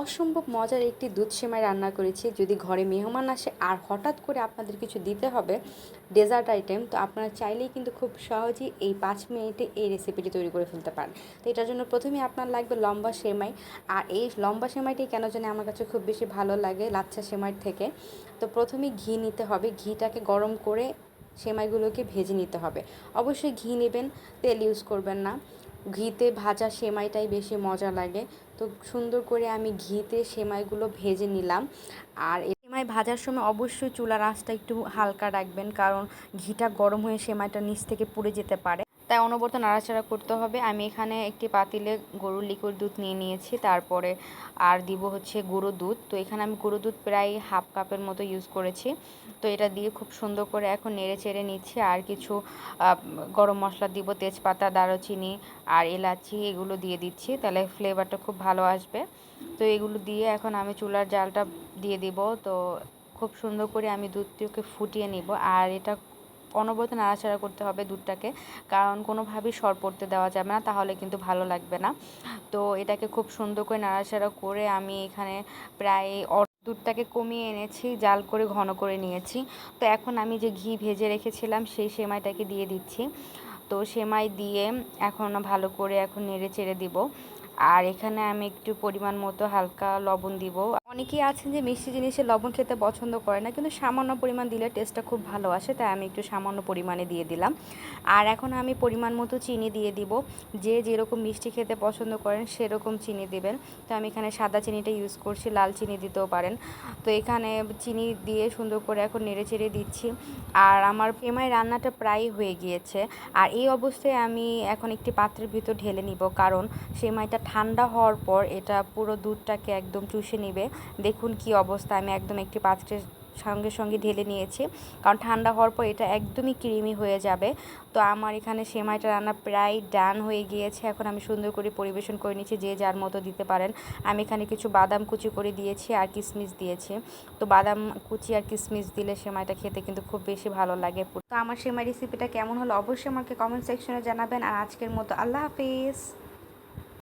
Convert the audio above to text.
অসম্ভব মজার একটি দুধ সেমাই রান্না করেছি। যদি ঘরে মেহমান আসে আর হঠাৎ করে আপনাদের কিছু দিতে হবে ডেজার্ট আইটেম, তো আপনারা চাইলেই কিন্তু খুব সহজেই এই 5 মিনিটে এই রেসিপিটি তৈরি করে ফেলতে পারেন। তো এটার জন্য প্রথমেই আপনার লাগবে লম্বা সেমাই। আর এই লম্বা সেমাইটি কেন জানি আমার কাছে খুব বেশি ভালো লাগে লাচ্ছা সেমাইয়ের থেকে। তো প্রথমেই ঘি নিতে হবে, ঘিটাকে গরম করে সেমাইগুলোকে ভেজে নিতে হবে। অবশ্যই ঘি নেবেন, তেল ইউজ করবেন না। ঘিতে ভাজা সেমাইটাই বেশি মজা লাগে। তো সুন্দর করে আমি ঘিতে সেমাইগুলো ভেজে নিলাম। আর এই সেমাই ভাজার সময় অবশ্যই চুলার আঁচটা একটু হালকা রাখবেন, কারণ ঘিটা গরম হয়ে সেমাইটা নিচ থেকে পুড়ে যেতে পারে। তাই অনবরত নাড়াচাড়া করতে হবে। আমি এখানে একটি পাতিলে গরুর লিকুইড দুধ নিয়ে নিয়েছি, তারপরে আর দিব হচ্ছে গুঁড়ো দুধ। তো এখানে আমি গুঁড়ো দুধ প্রায় হাফ কাপের মতো ইউজ করেছি। তো এটা দিয়ে খুব সুন্দর করে এখন নেড়ে চেড়ে নিচ্ছি। আর কিছু গরম মশলা দিব, তেজপাতা, দারুচিনি আর এলাচি এগুলো দিয়ে দিচ্ছি, তাহলে ফ্লেভারটা খুব ভালো আসবে। তো এগুলো দিয়ে এখন আমি চুলার জালটা দিয়ে দিব। তো খুব সুন্দর করে আমি দুধটিকে ফুটিয়ে নিব। আর এটা অনবরত নাড়াচাড়া করতে হবে দুধটাকে, কারণ কোনোভাবেই সর পড়তে দেওয়া যাবে না, তাহলে কিন্তু ভালো লাগবে না। তো এটাকে খুব সুন্দর করে নাড়াচাড়া করে আমি এখানে প্রায় দুধটাকে কমিয়ে এনেছি, জাল করে ঘন করে নিয়েছি। তো এখন আমি যে ঘি ভেজে রেখেছিলাম সেই সেমাইটাকে দিয়ে দিচ্ছি। তো সেমাই দিয়ে এখন ভালো করে এখন নেড়ে চেড়ে দিব। আর এখানে আমি একটু পরিমাণ মতো হালকা লবণ দিব। অনেকেই আছেন যে মিষ্টি জিনিসে লবণ খেতে পছন্দ করে না, কিন্তু সামান্য পরিমাণ দিলে টেস্টটা খুব ভালো আসে, তাই আমি একটু সামান্য পরিমাণে দিয়ে দিলাম। আর এখন আমি পরিমাণ মতো চিনি দিয়ে দিব। যে যেরকম মিষ্টি খেতে পছন্দ করেন সেরকম চিনি দেবেন। তো আমি এখানে সাদা চিনিটা ইউজ করছি, লাল চিনি দিতেও পারেন। তো এখানে চিনি দিয়ে সুন্দর করে এখন নেড়ে চেড়ে দিচ্ছি। আর আমার সেমাই রান্নাটা প্রায় হয়ে গিয়েছে। আর এই অবস্থায় আমি এখন একটি পাত্রের ভিতর ঢেলে নিব, কারণ সেমাইটা ঠান্ডা হওয়ার পর এটা পুরো দুধটাকে একদম চুষে নেবে। দেখুন কি অবস্থা, আমি একদম একটি পাত্রের সঙ্গে সঙ্গে ঢেলে নিয়েছি, কারণ ঠান্ডা হওয়ার পর এটা একদমই ক্রিমি হয়ে যাবে। তো আমার এখানে সেমাইটা রান্না প্রায় ডান হয়ে গিয়েছে। এখন আমি সুন্দর করে পরিবেশন করে নিচ্ছি, যে যার মতো দিতে পারেন। আমি এখানে কিছু বাদাম কুচি করে দিয়েছি আর কিশমিশ দিয়েছি। তো বাদাম কুচি আর কিশমিশ দিলে সেমাইটা খেতে কিন্তু খুব বেশি ভালো লাগে। তো আমার সেমাই রেসিপিটা কেমন হলো অবশ্যই আমাকে কমেন্ট সেকশনে জানাবেন। আর আজকের মতো আল্লাহ হাফিজ।